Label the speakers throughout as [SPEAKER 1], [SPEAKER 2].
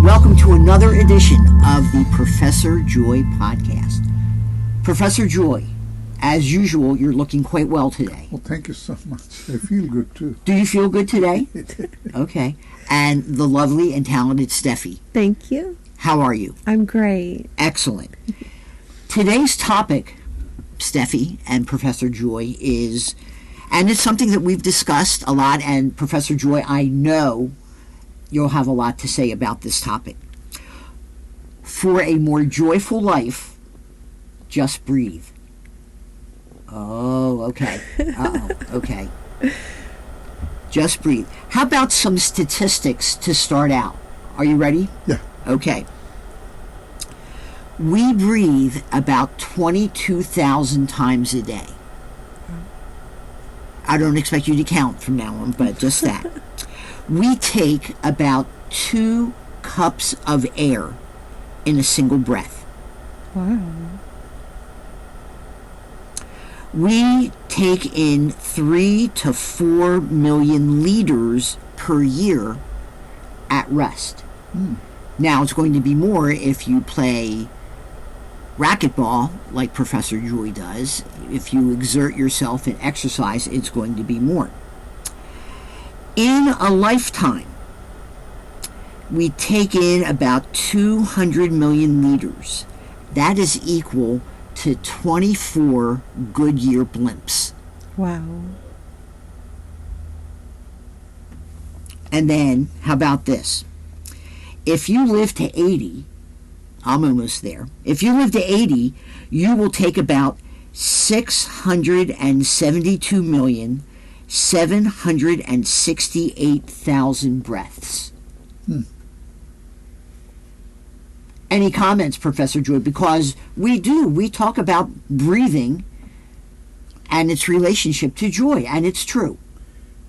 [SPEAKER 1] Welcome to another edition of the Professor Joy podcast. Professor Joy, as usual, you're looking quite well today.
[SPEAKER 2] Well, thank you so much. I feel good too.
[SPEAKER 1] Do you feel good today? Okay. And the lovely and talented Steffi.
[SPEAKER 3] Thank you.
[SPEAKER 1] How are you?
[SPEAKER 3] I'm great.
[SPEAKER 1] Excellent. Today's topic, Steffi and Professor Joy, is, and it's something that we've discussed a lot, and Professor Joy, I know you'll have a lot to say about this topic. For a more joyful life, just breathe. Oh, okay. Okay. Just breathe. How about some statistics to start out? Are you ready?
[SPEAKER 2] Yeah.
[SPEAKER 1] Okay. We breathe about 22,000 times a day. I don't expect you to count from now on, but just that. We take about 2 cups of air in a single breath.
[SPEAKER 3] Wow.
[SPEAKER 1] We take in 3 to 4 million liters per year at rest. Now, it's going to be more if you play racquetball like Professor Joy does. If you exert yourself and exercise, it's going to be more. In a lifetime, we take in about 200 million liters. That is equal to 24 Goodyear blimps.
[SPEAKER 3] Wow.
[SPEAKER 1] And then, how about this? If you live to 80, I'm almost there. If you live to 80, you will take about 672,768,000 breaths. Any comments, Professor Joy? Because we talk about breathing and its relationship to joy, and it's true.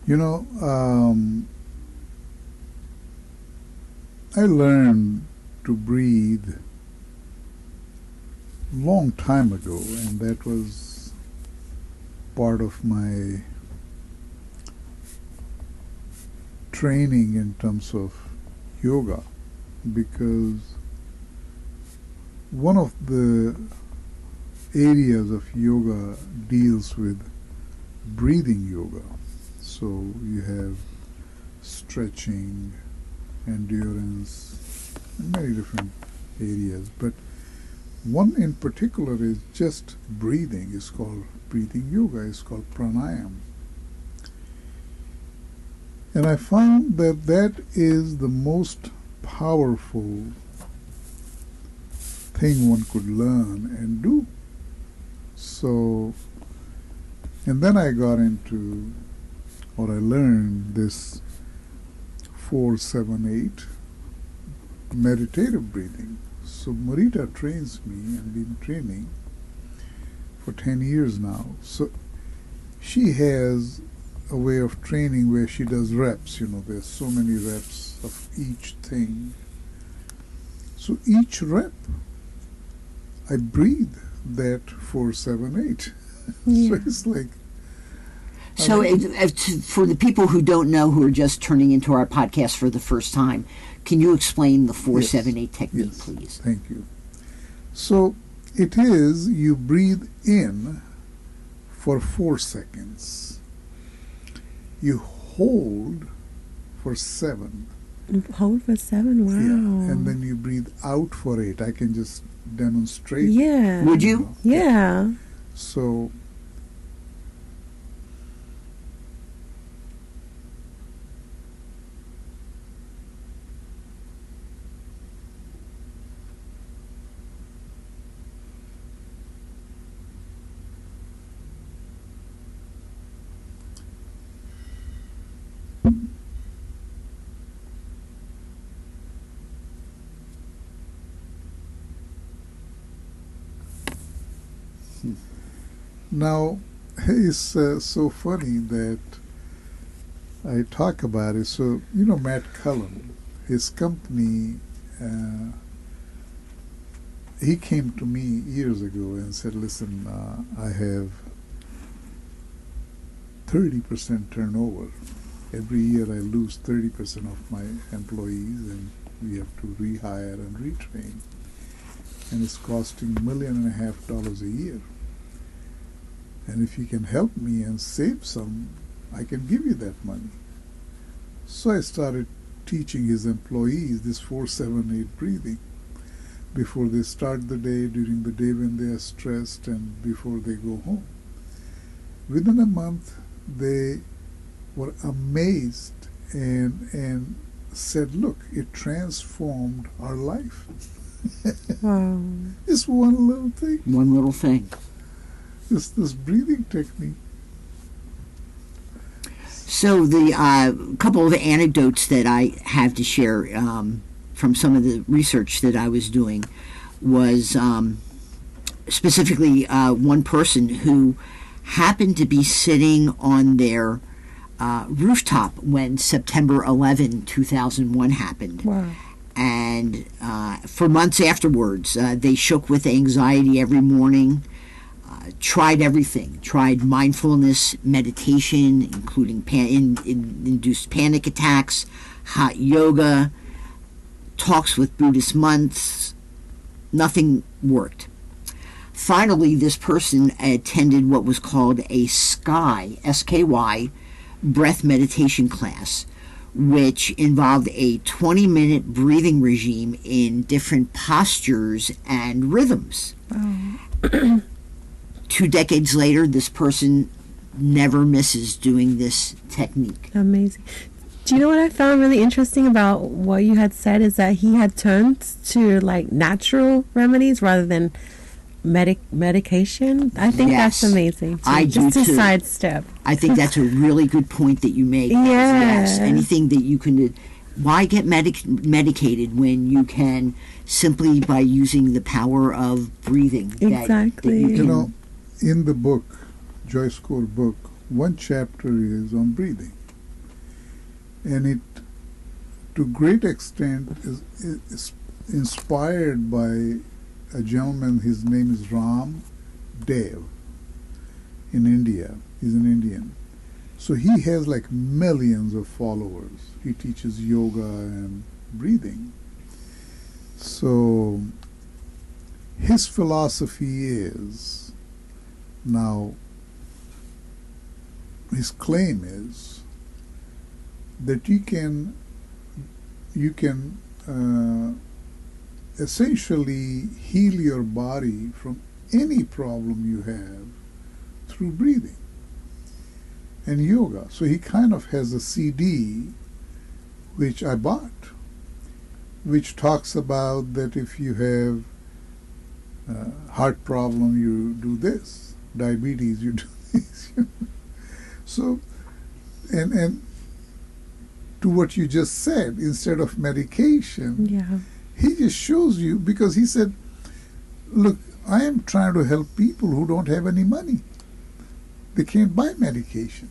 [SPEAKER 2] You know, I learned to breathe a long time ago, and that was part of my training in terms of yoga, because one of the areas of yoga deals with breathing yoga. So you have stretching, endurance, and many different areas. But one in particular is just breathing. It's called breathing yoga. It's called pranayama. And I found that that is the most powerful thing one could learn and do. So, and then I got into, or I learned this 4-7-8 meditative breathing. So Marita trains me and been training for 10 years now. So she has a way of training where she does reps. You know, there's so many reps of each thing. So each rep, I breathe that 4-7-8.
[SPEAKER 3] Yeah.
[SPEAKER 2] So it's like.
[SPEAKER 1] So for the people who don't know, who are just turning into our podcast for the first time, can you explain the 4-7-8 technique,
[SPEAKER 2] yes,
[SPEAKER 1] please?
[SPEAKER 2] Thank you. So it is, you breathe in for 4 seconds. You hold for 7.
[SPEAKER 3] Hold for 7. Wow.
[SPEAKER 2] Yeah, and then you breathe out for 8. I can just demonstrate.
[SPEAKER 3] Yeah.
[SPEAKER 1] Would you?
[SPEAKER 2] know.
[SPEAKER 3] Yeah.
[SPEAKER 2] So now it's so funny that I talk about it. So, you know, Matt Cullen, his company, he came to me years ago and said, listen, I have 30% turnover. Every year I lose 30% of my employees, and we have to rehire and retrain. And it's costing $1.5 million a year. And if you can help me and save some, I can give you that money. So I started teaching his employees this 4-7-8 breathing before they start the day, during the day when they are stressed, and before they go home. Within a month, they were amazed and said, look, it transformed our life.
[SPEAKER 3] Wow.
[SPEAKER 2] Just one little thing.
[SPEAKER 1] One little thing.
[SPEAKER 2] This breathing technique.
[SPEAKER 1] So the couple of anecdotes that I have to share from some of the research that I was doing was specifically one person who happened to be sitting on their rooftop when September 11, 2001 happened.
[SPEAKER 3] Wow.
[SPEAKER 1] And for months afterwards, they shook with anxiety every morning, tried everything, tried mindfulness, meditation, including induced panic attacks, hot yoga, talks with Buddhist monks. Nothing worked. Finally, this person attended what was called a SKY, S-K-Y, breath meditation class, which involved a 20-minute breathing regime in different postures and rhythms.
[SPEAKER 3] Wow.
[SPEAKER 1] 2 decades later, this person never misses doing this technique.
[SPEAKER 3] Amazing. Do you know what I found really interesting about what you had said is that he had turned to like natural remedies rather than medication? I think
[SPEAKER 1] Yes.
[SPEAKER 3] that's amazing. Too.
[SPEAKER 1] I do
[SPEAKER 3] Just to
[SPEAKER 1] too.
[SPEAKER 3] sidestep.
[SPEAKER 1] I think that's a really good point that you make.
[SPEAKER 3] Yeah.
[SPEAKER 1] Yes, anything that you can. Why get medicated when you can simply by using the power of breathing?
[SPEAKER 3] Exactly.
[SPEAKER 1] That
[SPEAKER 2] You
[SPEAKER 1] can,
[SPEAKER 2] know, in the book, JoyScore book, one chapter is on breathing. And it, to great extent, is inspired by a gentleman. His name is Ram Dev in India. He's an Indian. So he has like millions of followers. He teaches yoga and breathing. So his philosophy is, now his claim is that you can essentially heal your body from any problem you have through breathing and yoga. So he kind of has a CD which I bought, which talks about that if you have heart problem, you do this, diabetes, you do this. So, and to what you just said, instead of medication,
[SPEAKER 3] Yeah.
[SPEAKER 2] he just shows you, because he said, look, I am trying to help people who don't have any money. They can't buy medication.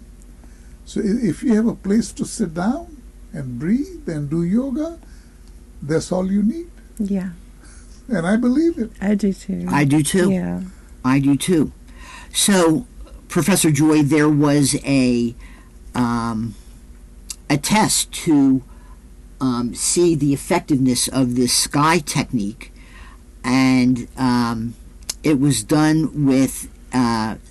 [SPEAKER 2] So if you have a place to sit down and breathe and do yoga, that's all you need.
[SPEAKER 3] Yeah.
[SPEAKER 2] And I believe it.
[SPEAKER 3] I do too.
[SPEAKER 1] I do too.
[SPEAKER 3] Yeah.
[SPEAKER 1] I do too. So, Professor Joy, there was a test to see the effectiveness of this SKY technique, and it was done with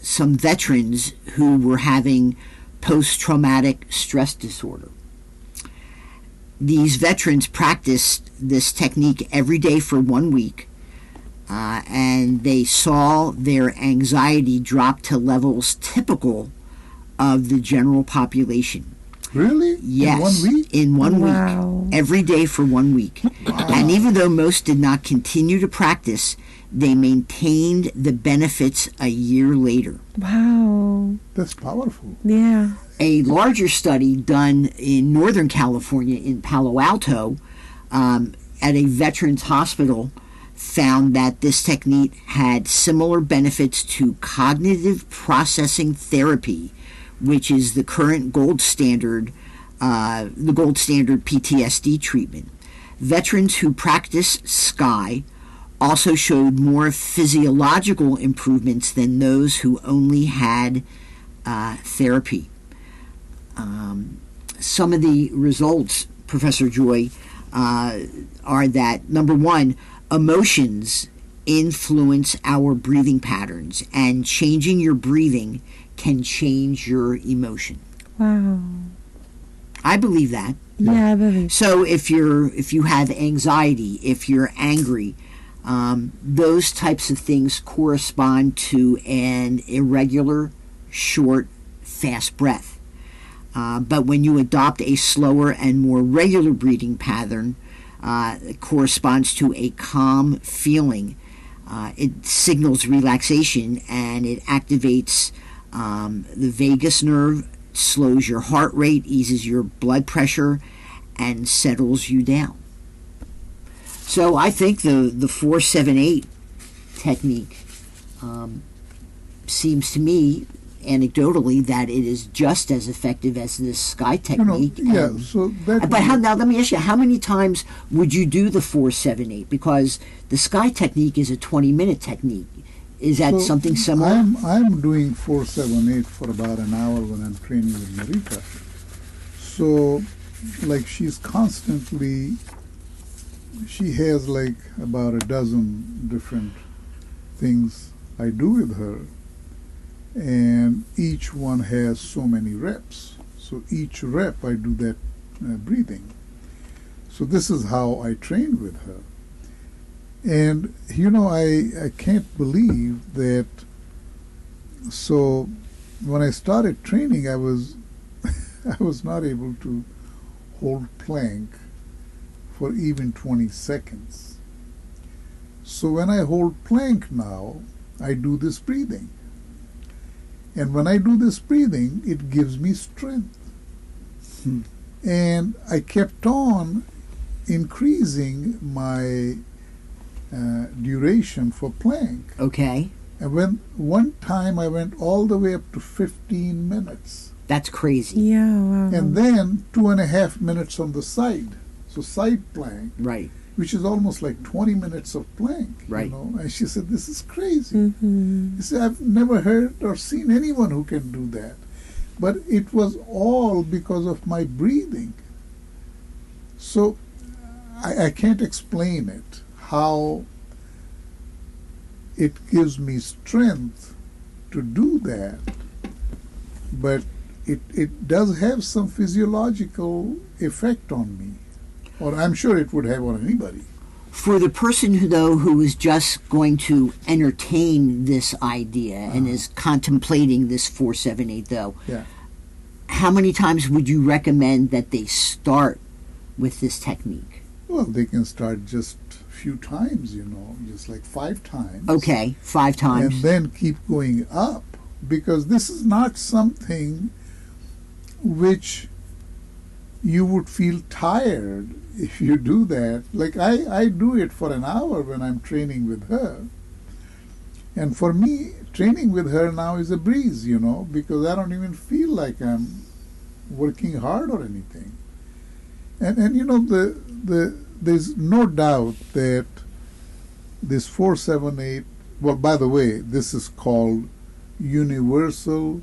[SPEAKER 1] some veterans who were having post-traumatic stress disorder. These veterans practiced this technique every day for 1 week, and they saw their anxiety drop to levels typical of the general population.
[SPEAKER 2] Really?
[SPEAKER 1] Yes,
[SPEAKER 2] In 1 week?
[SPEAKER 1] in 1
[SPEAKER 3] Wow.
[SPEAKER 1] week, every day for 1 week. And even though most did not continue to practice, they maintained the benefits a year later.
[SPEAKER 3] Wow.
[SPEAKER 2] That's powerful.
[SPEAKER 3] Yeah.
[SPEAKER 1] A larger study done in Northern California in Palo Alto at a veterans hospital found that this technique had similar benefits to cognitive processing therapy, which is the current gold standard, the gold standard PTSD treatment. Veterans who practice SKY also showed more physiological improvements than those who only had therapy. Some of the results, Professor Joy, are that, number one, emotions influence our breathing patterns, and changing your breathing can change your emotion.
[SPEAKER 3] Wow.
[SPEAKER 1] I believe that.
[SPEAKER 3] Yeah, I believe.
[SPEAKER 1] So if you have anxiety, if you're angry, those types of things correspond to an irregular, short, fast breath. But when you adopt a slower and more regular breathing pattern, it corresponds to a calm feeling. It signals relaxation, and it activates the vagus nerve, slows your heart rate, eases your blood pressure, and settles you down. So I think the 4-7-8 technique seems to me, anecdotally, that it is just as effective as this sky technique.
[SPEAKER 2] Yeah, so that.
[SPEAKER 1] But now let me ask you, how many times would you do the 4-7-8? Because the sky technique is a 20-minute technique. Is that
[SPEAKER 2] So
[SPEAKER 1] something similar?
[SPEAKER 2] I'm doing 4-7-8 for about an hour when I'm training with Marika. So, like, she has like about a dozen different things I do with her, and each one has so many reps. So each rep I do that breathing. So this is how I train with her. And I can't believe that. So when I started training, I was not able to hold plank for even 20 seconds. So when I hold plank now, I do this breathing. And when I do this breathing, it gives me strength. And I kept on increasing my duration for plank.
[SPEAKER 1] Okay.
[SPEAKER 2] And when one time I went all the way up to 15 minutes.
[SPEAKER 1] That's crazy.
[SPEAKER 3] Yeah, wow.
[SPEAKER 2] And then 2.5 minutes on the side. So side plank,
[SPEAKER 1] Right.
[SPEAKER 2] which is almost like 20 minutes of plank.
[SPEAKER 1] Right.
[SPEAKER 2] And she said, "This is crazy."
[SPEAKER 3] Mm-hmm.
[SPEAKER 2] She said, "I've never heard or seen anyone who can do that." But it was all because of my breathing. So I can't explain it, how it gives me strength to do that. But it does have some physiological effect on me. Or I'm sure it would have on anybody.
[SPEAKER 1] For the person who is just going to entertain this idea and is contemplating this 4-7-8 though,
[SPEAKER 2] Yeah.
[SPEAKER 1] how many times would you recommend that they start with this technique?
[SPEAKER 2] Well, they can start just a few times, just like 5 times.
[SPEAKER 1] Okay, 5 times.
[SPEAKER 2] And then keep going up, because this is not something which you would feel tired if you do that. Like I do it for an hour when I'm training with her. And for me, training with her now is a breeze, because I don't even feel like I'm working hard or anything. And there's no doubt that this 4-7-8, well, by the way, this is called universal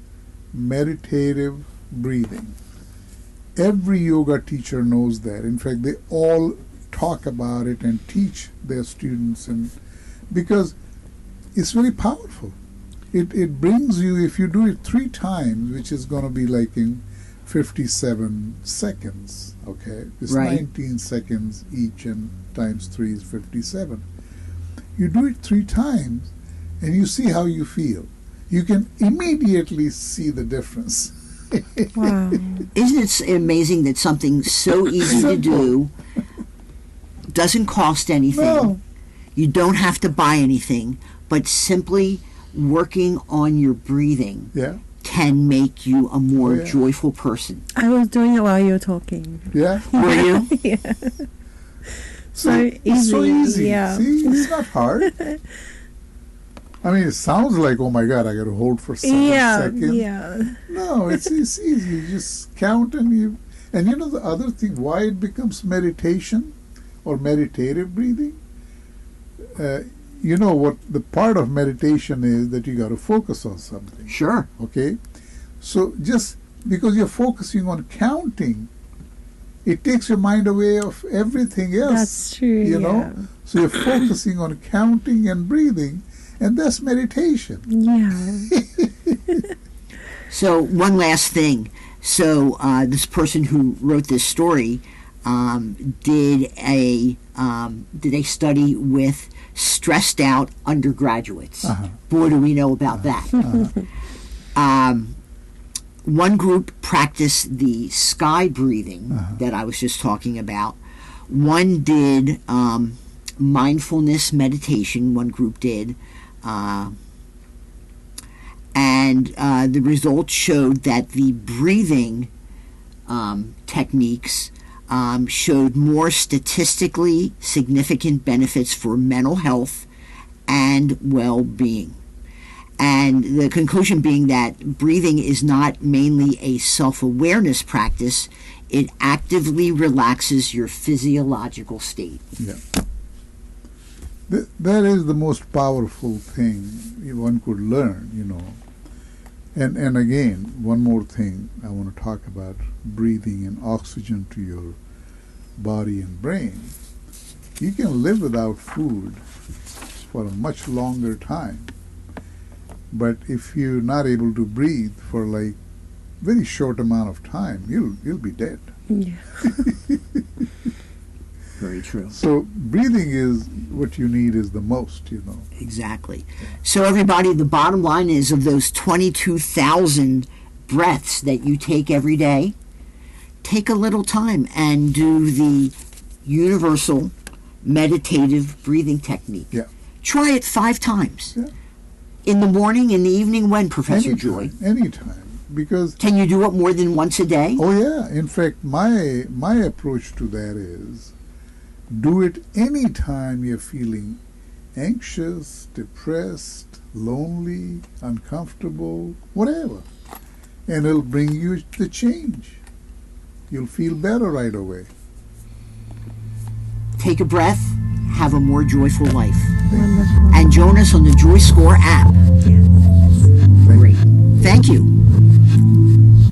[SPEAKER 2] meditative breathing. Every yoga teacher knows that. In fact, they all talk about it and teach their students, and because it's very powerful. It brings you, if you do it 3 times, which is going to be like in 57 seconds, okay? It's
[SPEAKER 1] Right.
[SPEAKER 2] 19 seconds each, and times 3 is 57. You do it 3 times, and you see how you feel. You can immediately see the difference.
[SPEAKER 3] Wow.
[SPEAKER 1] Isn't it amazing that something so easy to do doesn't cost anything?
[SPEAKER 2] No.
[SPEAKER 1] You don't have to buy anything, but simply working on your breathing
[SPEAKER 2] Yeah,
[SPEAKER 1] can make you a more
[SPEAKER 2] Oh, yeah.
[SPEAKER 1] joyful person.
[SPEAKER 3] I was doing it while you were talking.
[SPEAKER 2] yeah.
[SPEAKER 1] Were you?
[SPEAKER 3] Yeah.
[SPEAKER 2] So
[SPEAKER 3] So
[SPEAKER 2] so
[SPEAKER 3] easy,
[SPEAKER 2] easy.
[SPEAKER 3] yeah.
[SPEAKER 2] See, it's not hard. I mean, it sounds like, oh my God, I got to hold for 7
[SPEAKER 3] Yeah,
[SPEAKER 2] seconds.
[SPEAKER 3] yeah.
[SPEAKER 2] No, it's easy. You just count and the other thing, why it becomes meditation or meditative breathing? What the part of meditation is, that you got to focus on something.
[SPEAKER 1] Sure.
[SPEAKER 2] Okay? So just because you're focusing on counting, it takes your mind away of everything else.
[SPEAKER 3] That's true.
[SPEAKER 2] You
[SPEAKER 3] yeah.
[SPEAKER 2] know? So you're focusing on counting and breathing, and that's meditation.
[SPEAKER 3] Yeah.
[SPEAKER 1] So one last thing. So this person who wrote this story did a study with stressed out undergraduates.
[SPEAKER 2] Uh-huh.
[SPEAKER 1] Boy, do we know about that. One group practiced the sky breathing that I was just talking about. One did mindfulness meditation. One group did. And the results showed that the breathing techniques showed more statistically significant benefits for mental health and well-being. And the conclusion being that breathing is not mainly a self-awareness practice, it actively relaxes your physiological state.
[SPEAKER 2] Yeah. That is the most powerful thing one could learn, you know. And again, one more thing I want to talk about, breathing and oxygen to your body and brain. You can live without food for a much longer time. But if you're not able to breathe for like very short amount of time, you'll be dead.
[SPEAKER 3] Yeah.
[SPEAKER 1] Very true.
[SPEAKER 2] So breathing is what you need is the most, you know.
[SPEAKER 1] Exactly. So everybody, the bottom line is, of those 22,000 breaths that you take every day, take a little time and do the universal meditative breathing technique.
[SPEAKER 2] Yeah.
[SPEAKER 1] Try it 5 times.
[SPEAKER 2] Yeah.
[SPEAKER 1] In the morning, in the evening, when, Professor Joy?
[SPEAKER 2] Anytime. Because
[SPEAKER 1] Can you do it more than once a day?
[SPEAKER 2] oh yeah, in fact my approach to that is do it anytime you're feeling anxious, depressed, lonely, uncomfortable, whatever. And it'll bring you the change. You'll feel better right away.
[SPEAKER 1] Take a breath, have a more joyful life.
[SPEAKER 3] Wonderful.
[SPEAKER 1] And join us on the JoyScore app.
[SPEAKER 3] Yes.
[SPEAKER 1] Great. Thank you.